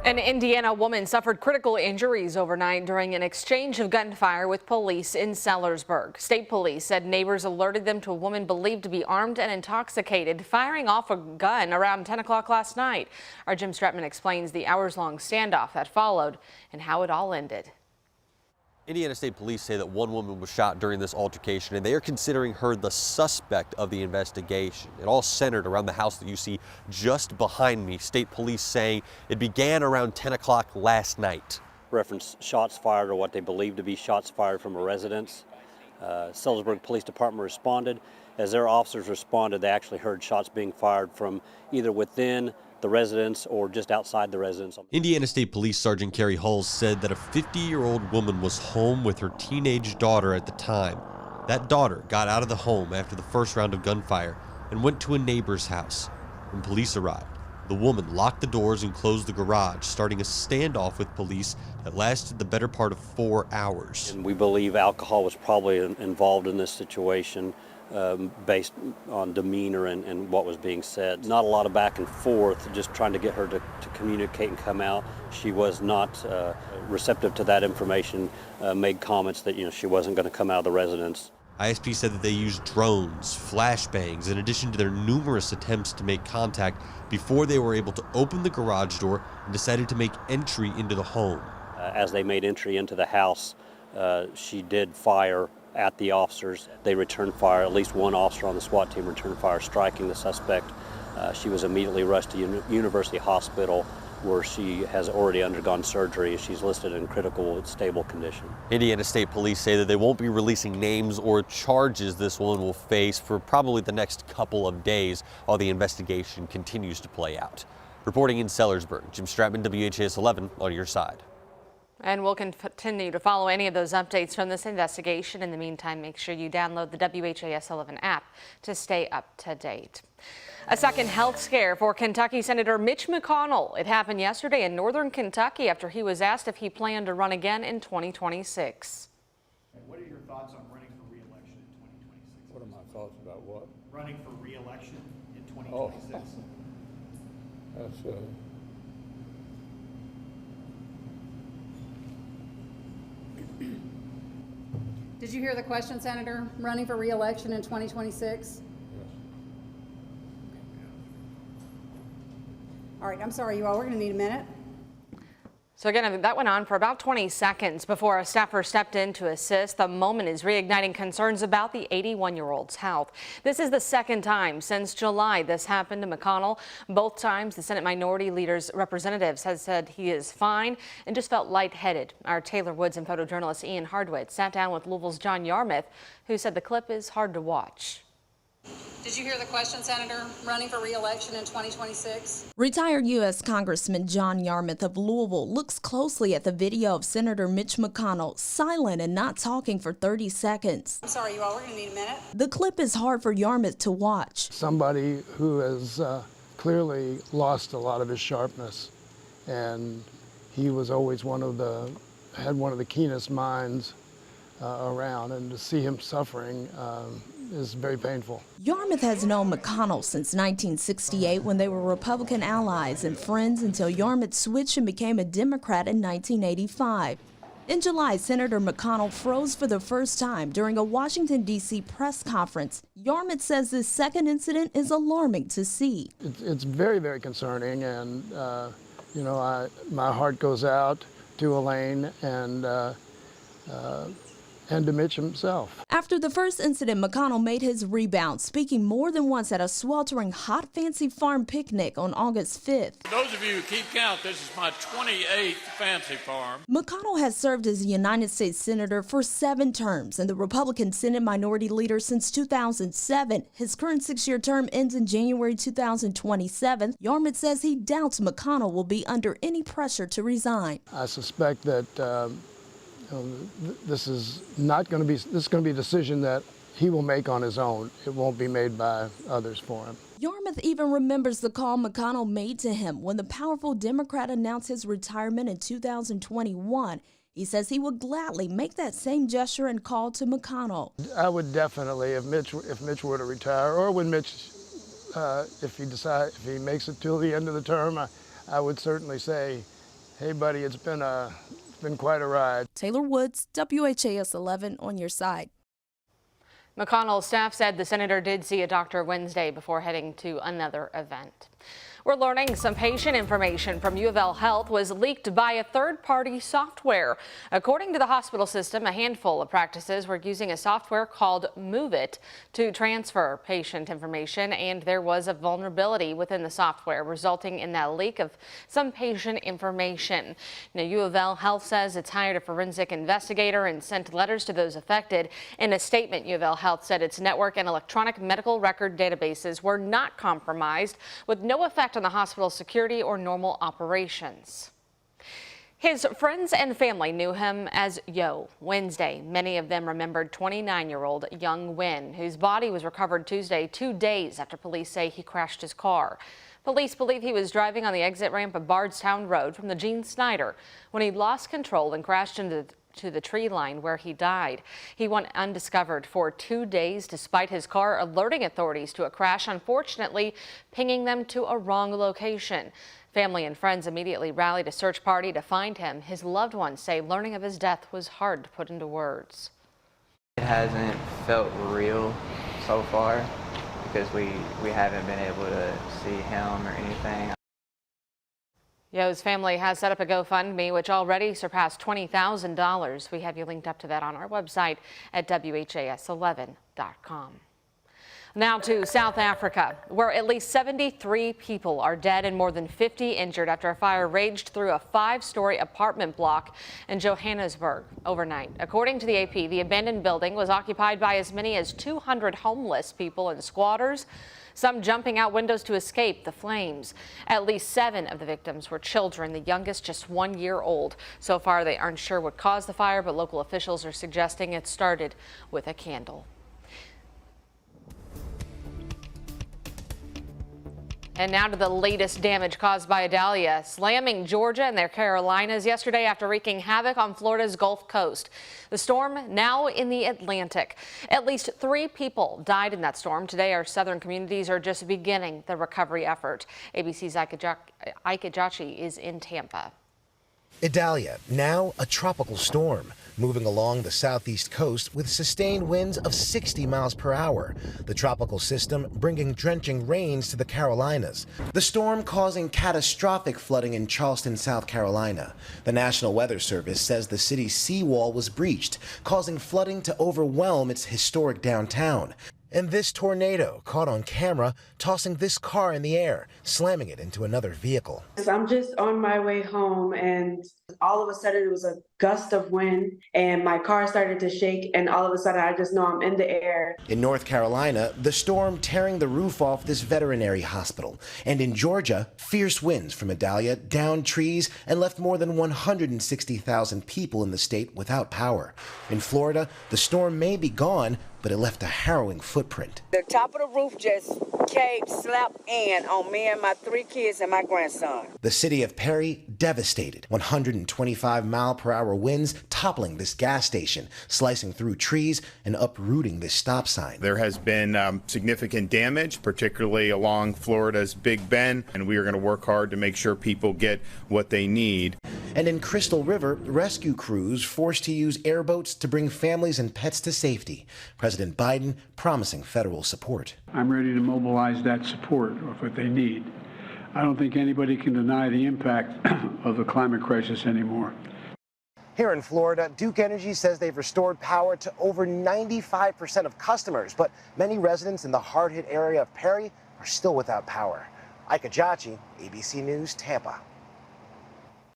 An Indiana woman suffered critical injuries overnight during an exchange of gunfire with police in Sellersburg. State police said neighbors alerted them to a woman believed to be armed and intoxicated, firing off a gun around 10 o'clock last night. Our Jim Stratman explains the hours-long standoff that followed and how it all ended. Indiana State Police say that one woman was shot during this altercation, and they are considering her the suspect of the investigation. It all centered around the house that you see just behind me. State Police saying it began around 10 o'clock last night. Reference shots fired, or what they believe to be shots fired from a residence. Sellersburg Police Department responded. As their officers responded, they actually heard shots being fired from either within the residence or just outside the residence. Indiana State Police Sergeant Carrie Hulls said that a 50-year-old woman was home with her teenage daughter at the time. That daughter got out of the home after the first round of gunfire and went to a neighbor's house. When police arrived, the woman locked the doors and closed the garage, starting a standoff with police that lasted the better part of 4 hours. And we believe alcohol was probably involved in this situation. Based on demeanor and what was being said. Not a lot of back and forth, just trying to get her to communicate and come out. She was not receptive to that information, made comments that she wasn't going to come out of the residence. ISP said that they used drones, flashbangs, in addition to their numerous attempts to make contact before they were able to open the garage door and decided to make entry into the home. As they made entry into the house, she did fire at the officers. They returned fire. At least one officer on the SWAT team returned fire, striking the suspect. She was immediately rushed to University Hospital, where she has already undergone surgery. She's listed in critical, stable condition. Indiana State Police say that they won't be releasing names or charges this woman will face for probably the next couple of days while the investigation continues to play out. Reporting in Sellersburg, Jim Stratman, WHAS11, on your side. And we'll continue to follow any of those updates from this investigation. In the meantime, make sure you download the WHAS11 app to stay up to date. A second health scare for Kentucky Senator Mitch McConnell. It happened yesterday in northern Kentucky after he was asked if he planned to run again in 2026. What are your thoughts on running for re-election in 2026? What are my thoughts about what? Running for re-election in 2026. That's Did you hear the question, Senator? Running for re-election in 2026? yes. All right, I'm sorry, you all. We're going to need a minute. So again, that went on for about 20 seconds before a staffer stepped in to assist. The moment is reigniting concerns about the 81-year-old's health. This is the second time since July this happened to McConnell. Both times, the Senate Minority Leader's representatives has said he is fine and just felt lightheaded. Our Taylor Woods and photojournalist Ian Hardwitt sat down with Louisville's John Yarmouth, who said the clip is hard to watch. Did you hear the question, Senator? Running for re-election in 2026? Retired U.S. Congressman John Yarmouth of Louisville looks closely at the video of Senator Mitch McConnell silent and not talking for 30 seconds. I'm sorry, you all. We're going to need a minute. The clip is hard for Yarmouth to watch. Somebody who has clearly lost a lot of his sharpness, and he was always had one of the keenest minds around, and to see him suffering is very painful. Yarmouth has known McConnell since 1968 when they were Republican allies and friends until Yarmouth switched and became a Democrat in 1985. In July, Senator McConnell froze for the first time during a Washington, D.C. press conference. Yarmouth says this second incident is alarming to see. It's very, very concerning, and my heart goes out to Elaine and to Mitch himself. After the first incident, McConnell made his rebound, speaking more than once at a sweltering hot fancy farm picnic on August 5th. For those of you who keep count, this is my 28th fancy farm. McConnell has served as a United States Senator for 7 terms and the Republican Senate Minority Leader since 2007. His current 6-year term ends in January 2027. Yarmouth says he doubts McConnell will be under any pressure to resign. I suspect that this is going to be a decision that he will make on his own. It won't be made by others for him. Yarmouth even remembers the call McConnell made to him when the powerful Democrat announced his retirement in 2021. He says he would gladly make that same gesture and call to McConnell. I would definitely, if Mitch were to retire, or when Mitch, if he makes it till the end of the term, I would certainly say, Hey, buddy, it's been quite a ride. Taylor Woods, WHAS 11 on your side. McConnell's staff said the senator did see a doctor Wednesday before heading to another event. We're learning some patient information from U of L Health was leaked by a third-party software. According to the hospital system, a handful of practices were using a software called Move It to transfer patient information, and there was a vulnerability within the software resulting in that leak of some patient information. Now, U of L Health says it's hired a forensic investigator and sent letters to those affected. In a statement, U of L Health said its network and electronic medical record databases were not compromised, with no effect on the hospital's security or normal operations. His friends and family knew him as Yo. Wednesday, many of them remembered 29-year-old Young Win, whose body was recovered Tuesday, 2 days after police say he crashed his car. Police believe he was driving on the exit ramp of Bardstown Road from the Gene Snyder when he lost control and crashed into the tree line where he died. He went undiscovered for 2 days despite his car alerting authorities to a crash, unfortunately pinging them to a wrong location. Family and friends immediately rallied a search party to find him. His loved ones say learning of his death was hard to put into words. It hasn't felt real so far because we haven't been able to see him or anything. Yo's family has set up a GoFundMe, which already surpassed $20,000. We have you linked up to that on our website at WHAS11.com. Now to South Africa, where at least 73 people are dead and more than 50 injured after a fire raged through a 5-story apartment block in Johannesburg overnight. According to the AP, the abandoned building was occupied by as many as 200 homeless people and squatters, some jumping out windows to escape the flames. At least 7 of the victims were children, the youngest just 1 year old. So far, they aren't sure what caused the fire, but local officials are suggesting it started with a candle. And now to the latest damage caused by Idalia, slamming Georgia and their Carolinas yesterday after wreaking havoc on Florida's Gulf Coast. The storm now in the Atlantic. At least 3 people died in that storm. Today, our southern communities are just beginning the recovery effort. ABC's Ike Ajachi is in Tampa. Idalia, now a tropical storm, moving along the southeast coast with sustained winds of 60 miles per hour. The tropical system bringing drenching rains to the Carolinas. The storm causing catastrophic flooding in Charleston, South Carolina. The National Weather Service says the city's seawall was breached, causing flooding to overwhelm its historic downtown. And this tornado caught on camera tossing this car in the air, slamming it into another vehicle. I'm just on my way home and all of a sudden it was a gust of wind and my car started to shake and all of a sudden I just know I'm in the air. In North Carolina, the storm tearing the roof off this veterinary hospital. And in Georgia, fierce winds from Idalia downed trees and left more than 160,000 people in the state without power. In Florida, the storm may be gone, but it left a harrowing footprint. The top of the roof just caved, slapped in on me and my 3 kids and my grandson. The city of Perry devastated. 125-mile-per-hour winds toppling this gas station, slicing through trees and uprooting this stop sign. There has been significant damage, particularly along Florida's Big Bend, and we are going to work hard to make sure people get what they need. And in Crystal River, rescue crews forced to use airboats to bring families and pets to safety. President Biden promising federal support. I'm ready to mobilize that support of what they need. I don't think anybody can deny the impact of the climate crisis anymore. Here in Florida, Duke Energy says they've restored power to over 95% of customers, but many residents in the hard-hit area of Perry are still without power. Ike Ajachi, ABC News, Tampa.